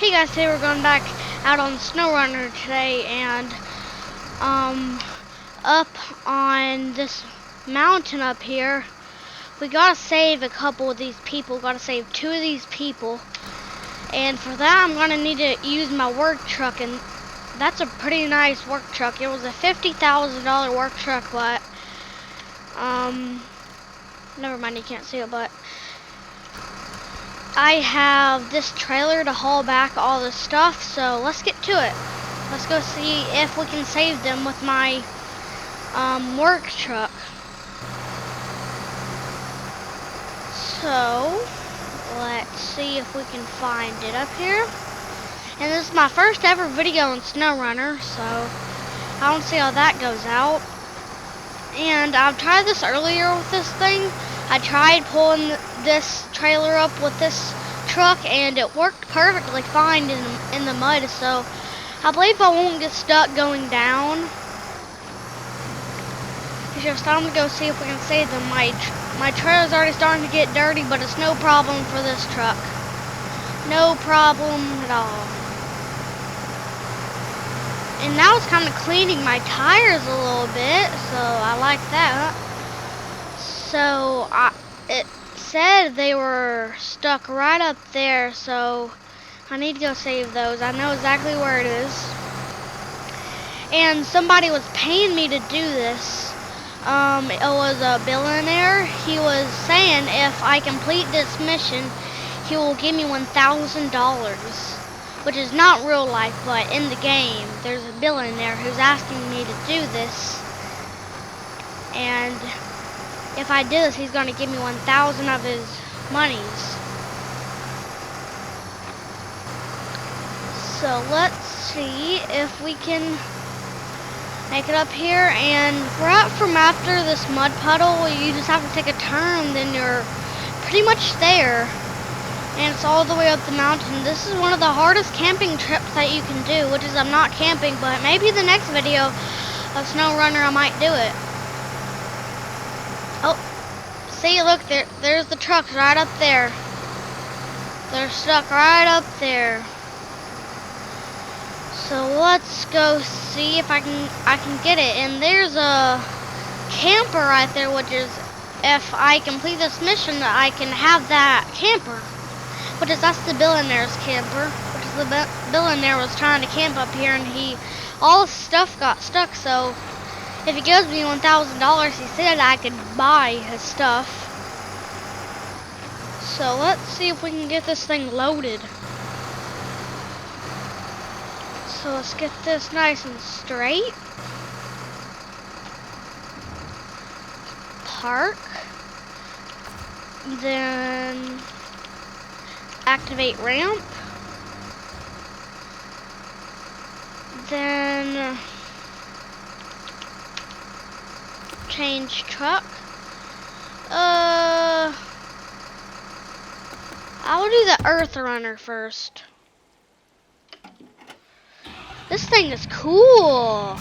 Hey guys, today we're going back out on SnowRunner today, and up on this mountain up here, we gotta save a couple of these people. Gotta save 2 of these people, and for that I'm gonna need to use my work truck, and that's a pretty nice work truck. It was a $50,000 work truck, but never mind, you can't see it, but I have this trailer to haul back all the stuff, so let's get to it. Let's go see if we can save them with my work truck. So let's see if we can find it up here. And this is my first ever video on SnowRunner, so I don't see how that goes out. And I've tried this earlier with this thing. I tried pulling this trailer up with this truck, and it worked perfectly fine in the mud, so I believe I won't get stuck going down. It's just time to go see if we can save them. My trailer's already starting to get dirty, but it's no problem for this truck. No problem at all. And now it's kind of cleaning my tires a little bit, so I like that. So it said they were stuck right up there, so I need to go save those. I know exactly where it is. And somebody was paying me to do this. It was a billionaire. He was saying if I complete this mission, he will give me $1,000. Which is not real life, but in the game, there's a billionaire who's asking me to do this. And if I do this, he's going to give me 1,000 of his monies. So let's see if we can make it up here. And right from after this mud puddle, you just have to take a turn, then you're pretty much there. And it's all the way up the mountain. This is one of the hardest camping trips that you can do, which is I'm not camping, but maybe the next video of SnowRunner I might do it. Oh, see, look, there's the trucks right up there. They're stuck right up there. So let's go see if I can get it. And there's a camper right there, which is, if I complete this mission, I can have that camper. That's the billionaire's camper, which is the billionaire was trying to camp up here, and all his stuff got stuck, so if he gives me $1,000, he said I could buy his stuff. So let's see if we can get this thing loaded. So let's get this nice and straight. Park. Then activate ramp, then change truck. I will do the Earth Runner first. This thing is cool.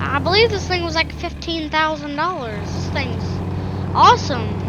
I believe this thing was like $15,000. This thing's awesome.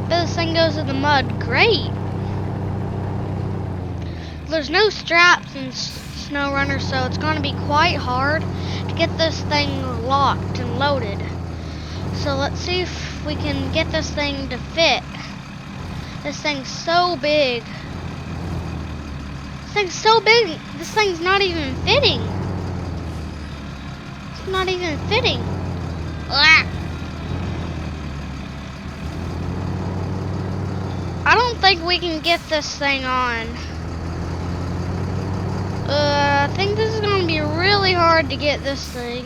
But this thing goes in the mud great. There's no straps in SnowRunner, so it's going to be quite hard to get this thing locked and loaded. So let's see if we can get this thing to fit. This thing's so big. This thing's so big, this thing's not even fitting. It's not even fitting. Ugh. I don't think we can get this thing on. I think this is going to be really hard to get this thing.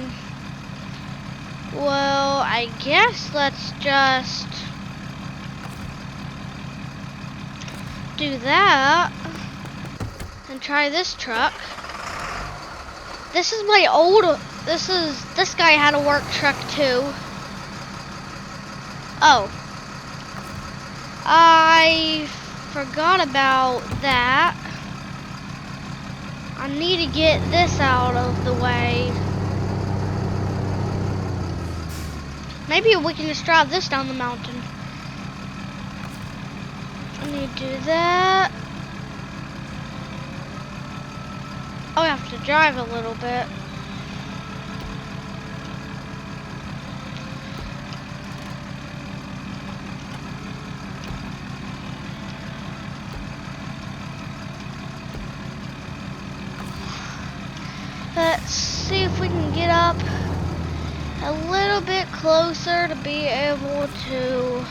Well, I guess let's just do that and try this truck. This is my old, this guy had a work truck too. Oh. I forgot about that. I need to get this out of the way. Maybe we can just drive this down the mountain. I need to do that. I have to drive a little bit. Let's see if we can get up a little bit closer to be able to...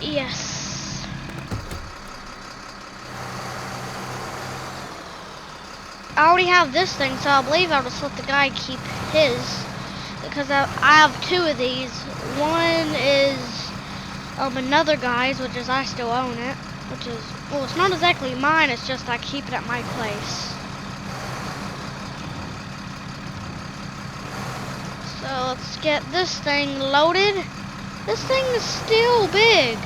Yes. I already have this thing, so I believe I'll just let the guy keep his. Because I have two of these. One is another guy's, which is I still own it. Which is, well, it's not exactly mine, it's just I keep it at my place. So let's get this thing loaded. This thing is still big.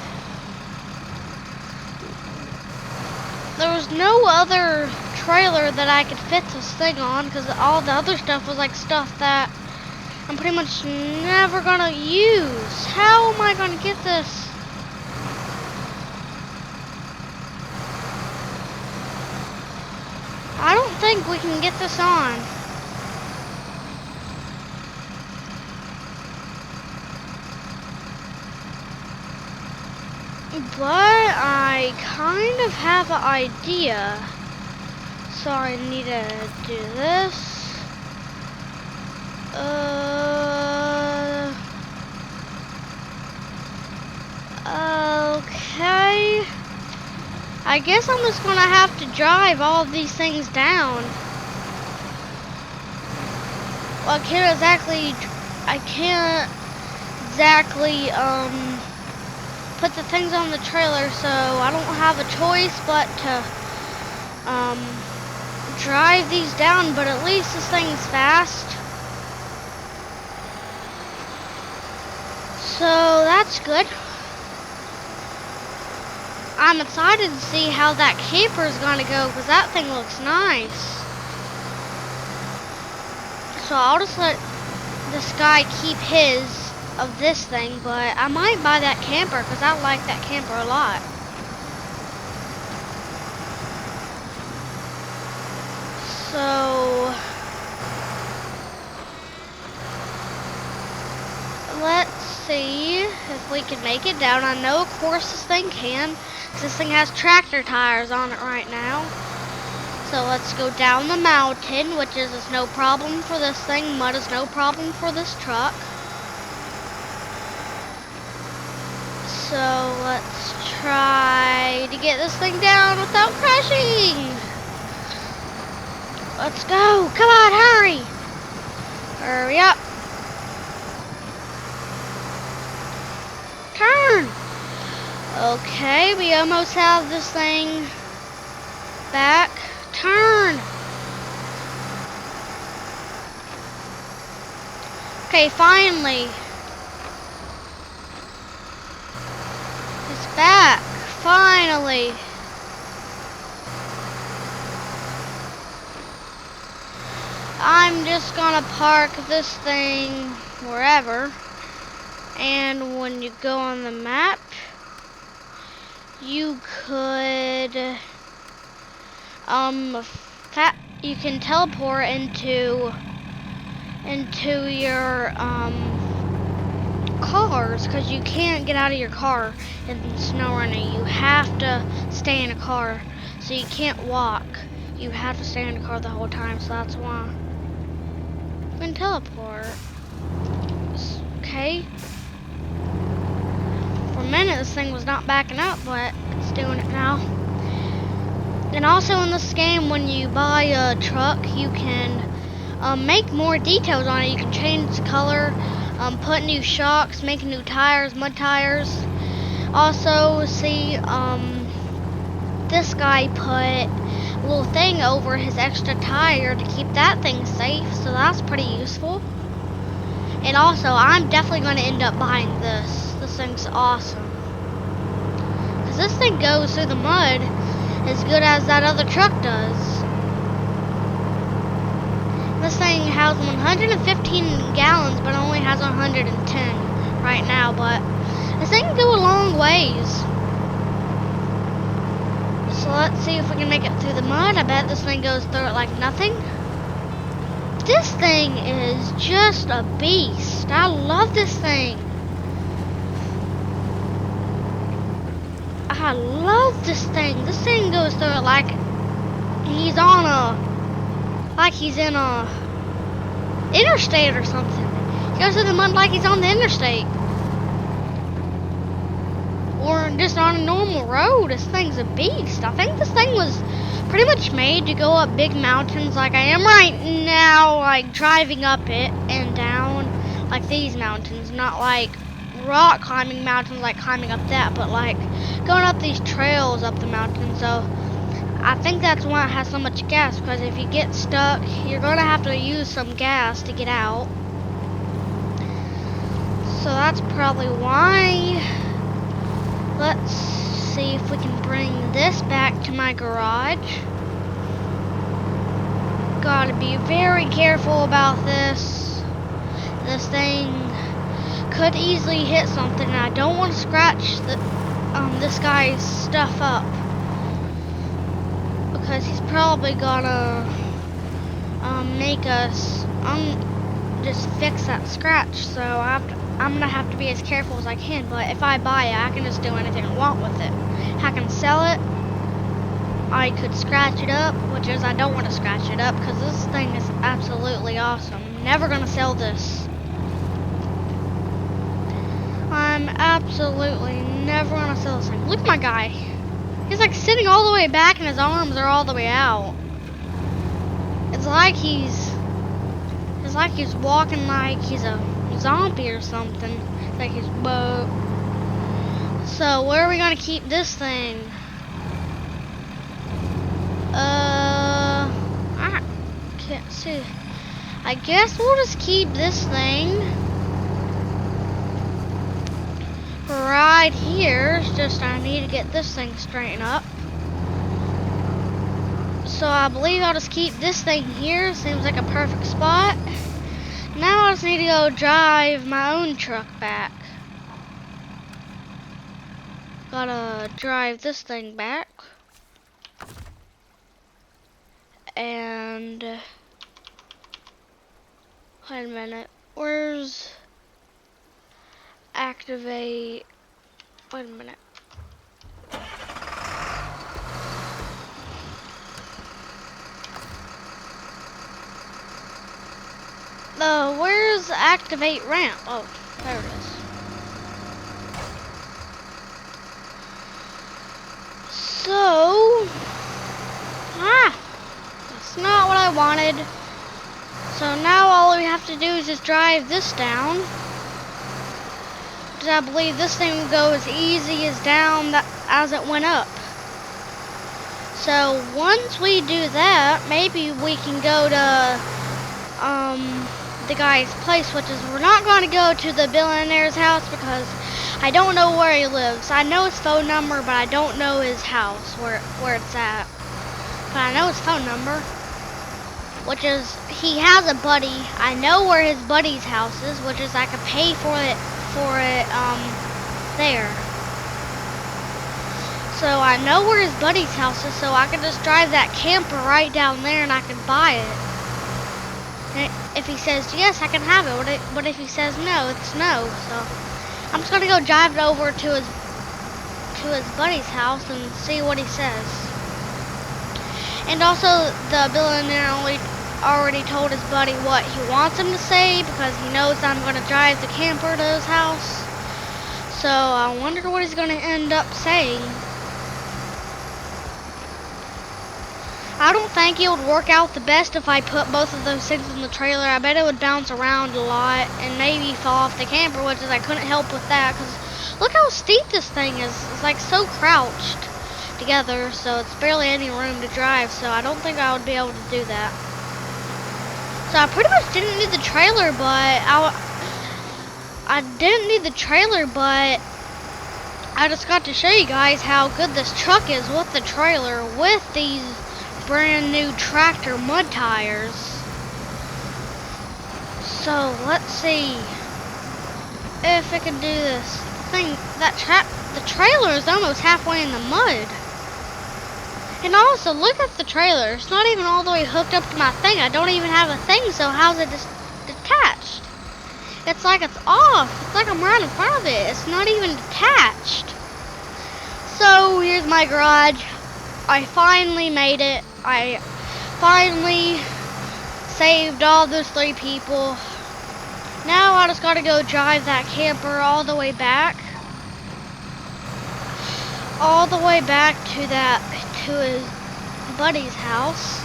There was no other trailer that I could fit this thing on because all the other stuff was like stuff that I'm pretty much never gonna use. How am I gonna get this? I don't think we can get this on. But I kind of have an idea. So I need to do this. Okay. I guess I'm just gonna have to drive all of these things down. Well, I can't exactly put the things on the trailer, so I don't have a choice but to drive these down, but at least this thing's fast. So that's good. I'm excited to see how that camper is gonna go because that thing looks nice. So I'll just let this guy keep his of this thing, but I might buy that camper because I like that camper a lot. So let's see if we can make it down. I know of course this thing can, because this thing has tractor tires on it right now. So let's go down the mountain, which is no problem for this thing. Mud is no problem for this truck. So let's try to get this thing down without crashing. Let's go. Come on, hurry. Hurry up. Turn. Okay, we almost have this thing back. Turn. Okay, finally. It's back. Finally. I'm just gonna park this thing wherever. And when you go on the map, you could you can teleport into your cars, because you can't get out of your car in SnowRunner. You have to stay in a car, so you can't walk. You have to stay in a car the whole time, so that's why. You can teleport. Okay. For a minute, this thing was not backing up, but it's doing it now. And also in this game, when you buy a truck, you can make more details on it. You can change the color, put new shocks, make new tires, mud tires. Also, see, this guy put a little thing over his extra tire to keep that thing safe, so that's pretty useful. And also, I'm definitely going to end up buying this. This thing's awesome. Because this thing goes through the mud as good as that other truck does. This thing has 115 gallons, but only has 110 right now. But this thing can go a long ways. So let's see if we can make it through the mud. I bet this thing goes through it like nothing. This thing is just a beast. I love this thing. I love this thing. This thing goes through it like he's on he's in a interstate or something. He goes through the mud like he's on the interstate. Or just on a normal road. This thing's a beast. I think this thing was pretty much made to go up big mountains like I am right now, like driving up it and down like these mountains, not like rock climbing mountains like climbing up that, but like going up these trails up the mountain. So I think that's why it has so much gas, because if you get stuck, you're gonna have to use some gas to get out. So that's probably why. Let's see if we can bring this back to my garage. Gotta be very careful about this. This thing could easily hit something, and I don't want to scratch this guy's stuff up, because he's probably gonna make us just fix that scratch. So I'm gonna have to be as careful as I can. But if I buy it, I can just do anything I want with it. I can sell it. I could scratch it up, which is I don't want to scratch it up because this thing is absolutely awesome. I'm never gonna sell this. I'm absolutely never gonna sell this thing. Look at my guy. He's like sitting all the way back and his arms are all the way out. It's like he's walking like he's a zombie or something. It's like he's So where are we gonna keep this thing? I can't see. I guess we'll just keep this thing right here. It's just I need to get this thing straightened up. So I believe I'll just keep this thing here. Seems like a perfect spot. Now I just need to go drive my own truck back. Gotta drive this thing back. And wait a minute. Where's activate? Wait a minute. Where's activate ramp? Oh, there it is. So, that's not what I wanted. So now all we have to do is just drive this down. Because I believe this thing will go as easy as down as it went up. So once we do that, maybe we can go to the guy's place, which is we're not going to go to the billionaire's house because I don't know where he lives. I know his phone number, but I don't know his house, where it's at. But I know his phone number, which is, he has a buddy. I know where his buddy's house is, which is I could pay for it there. So I know where his buddy's house is, so I could just drive that camper right down there and I could buy it. And if he says yes, I can have it. But if he says no, it's no. So I'm just gonna go drive it over to his buddy's house and see what he says. And also, the billionaire already told his buddy what he wants him to say because he knows I'm gonna drive the camper to his house. So I wonder what he's gonna end up saying. I don't think it would work out the best if I put both of those things in the trailer. I bet it would bounce around a lot and maybe fall off the camper, which is I couldn't help with that because look how steep this thing is. It's like so crouched together, so it's barely any room to drive. So I don't think I would be able to do that. So I pretty much didn't need the trailer, but I didn't need the trailer, but I just got to show you guys how good this truck is with the trailer with these brand new tractor mud tires. So let's see if it can do this thing. The trailer is almost halfway in the mud, And also, look at the trailer. It's not even all the way hooked up to my thing. I don't even have a thing, so how's it detached? It's like it's off. It's like I'm right in front of it. It's not even detached. So, here's my garage. I finally made it. I finally saved all those 3 people. Now I just gotta go drive that camper all the way back. All the way back to his buddy's house.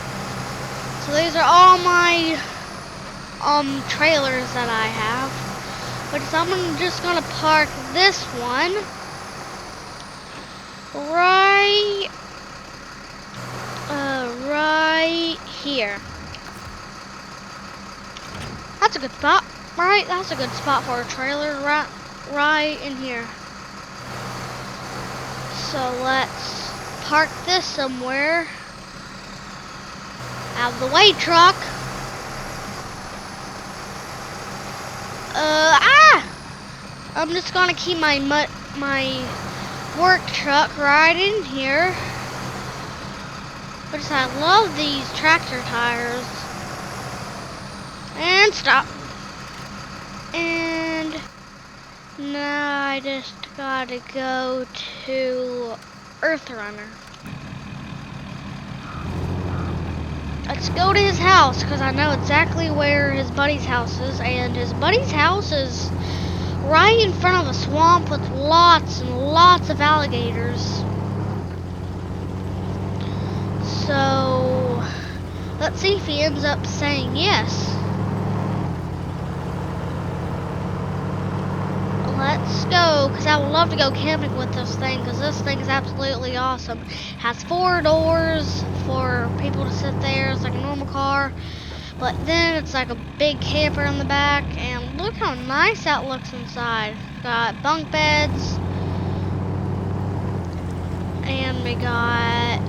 So these are all my trailers that I have. But so I'm just gonna park this one right here. That's a good spot, right? That's a good spot for a trailer, right in here. So let's park this somewhere. Out of the way, truck. I'm just gonna keep my work truck right in here. But I love these tractor tires. And stop. And now I just gotta go to SnowRunner. Let's go to his house because I know exactly where his buddy's house is, and his buddy's house is right in front of a swamp with lots and lots of alligators. So let's see if he ends up saying yes. Let's go, because I would love to go camping with this thing, because this thing is absolutely awesome. It has 4 doors for people to sit there. It's like a normal car, but then it's like a big camper in the back, and look how nice that looks inside. Got bunk beds, and we got,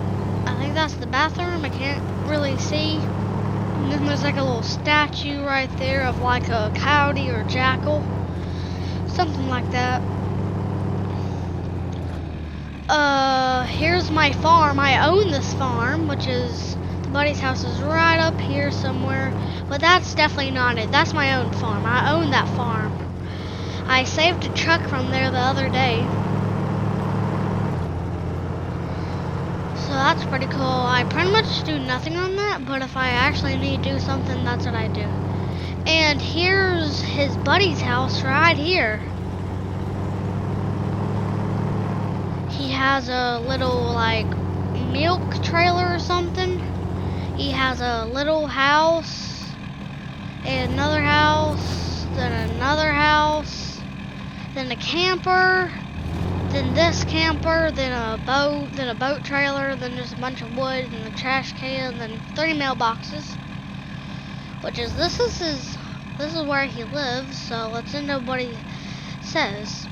I think that's the bathroom. I can't really see. And then there's like a little statue right there of like a coyote or a jackal. Something like that. Here's my farm. I own this farm, which is, the buddy's house is right up here somewhere. But that's definitely not it. That's my own farm. I own that farm. I saved a truck from there the other day. So that's pretty cool. I pretty much do nothing on that, but if I actually need to do something, that's what I do. And here's his buddy's house right here. He has a little like milk trailer or something. He has a little house, and another house, then another house, then a camper, then this camper, then a boat trailer, then just a bunch of wood, and a trash can, then 3 mailboxes. Which is this is where he lives, so let's end up what he says.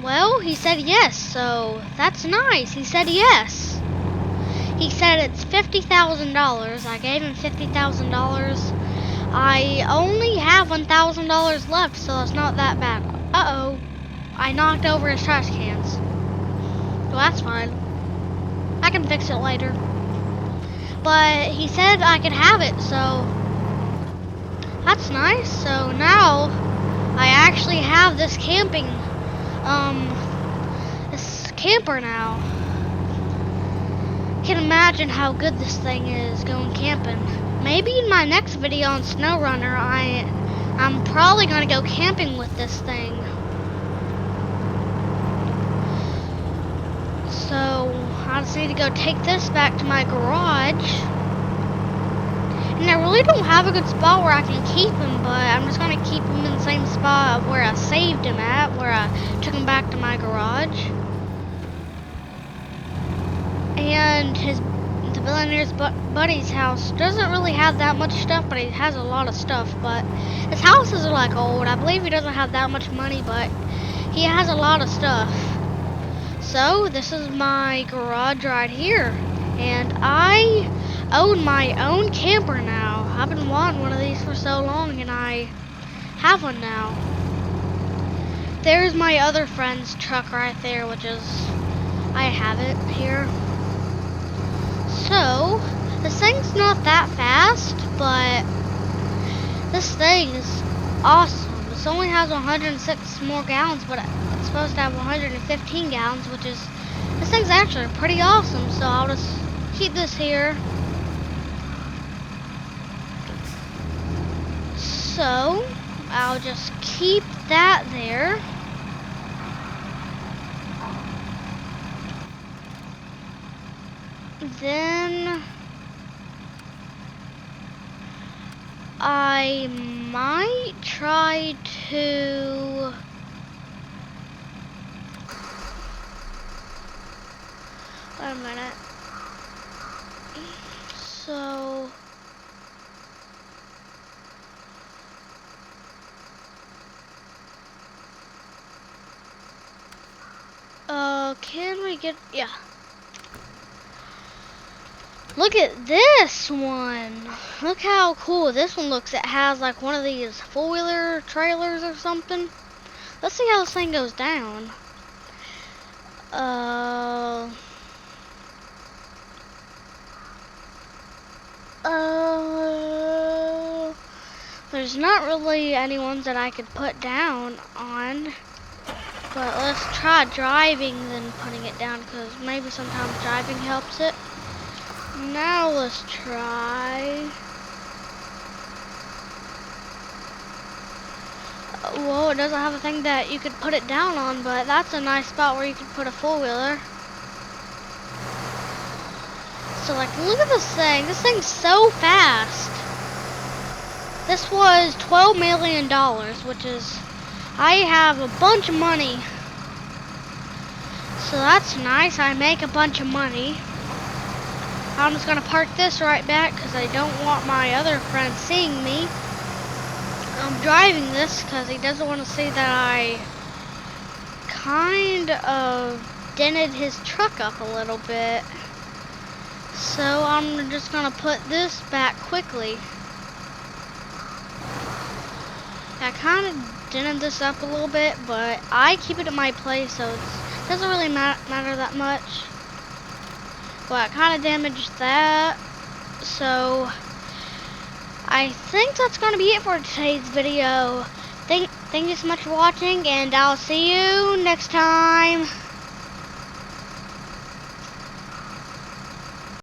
Well, he said yes, so that's nice. He said yes. He said it's $50,000. I gave him $50,000. I only have $1,000 left, so it's not that bad. Uh-oh. I knocked over his trash cans. Well, that's fine. I can fix it later. But he said I could have it, so that's nice. So now I actually have this this camper now. Can imagine how good this thing is going camping. Maybe in my next video on SnowRunner, I'm probably gonna go camping with this thing. So I just need to go take this back to my garage. And I really don't have a good spot where I can keep him, but I'm just gonna keep him in the same spot of where I saved him at, where I took him back to my garage. And the billionaire's buddy's house doesn't really have that much stuff, but he has a lot of stuff. But his houses are like old. I believe he doesn't have that much money, but he has a lot of stuff. So this is my garage right here, and I own my own camper now. I've been wanting one of these for so long, and I have one now. There's my other friend's truck right there, which is, I have it here. So, this thing's not that fast, but this thing is awesome. This only has 106 more gallons, but it's supposed to have 115 gallons, which is, this thing's actually pretty awesome. So I'll just keep this here. So, I'll just keep that there. Then I might try to wait a minute. So can we get, yeah. Look at this one. Look how cool this one looks. It has like one of these four-wheeler trailers or something. Let's see how this thing goes down. There's not really any ones that I could put down on. But let's try driving then putting it down, because maybe sometimes driving helps it. Now let's try. Whoa, it doesn't have a thing that you could put it down on, but that's a nice spot where you could put a four-wheeler. So like, look at this thing. This thing's so fast. This was $12 million, which is, I have a bunch of money. So that's nice. I make a bunch of money. I'm just gonna park this right back because I don't want my other friend seeing me. I'm driving this because he doesn't want to see that I kind of dented his truck up a little bit. So I'm just gonna put this back quickly. I kind of dented this up a little bit, but I keep it in my place, so it doesn't really matter that much. But I kind of damaged that, so I think that's going to be it for today's video. Thank you so much for watching, and I'll see you next time.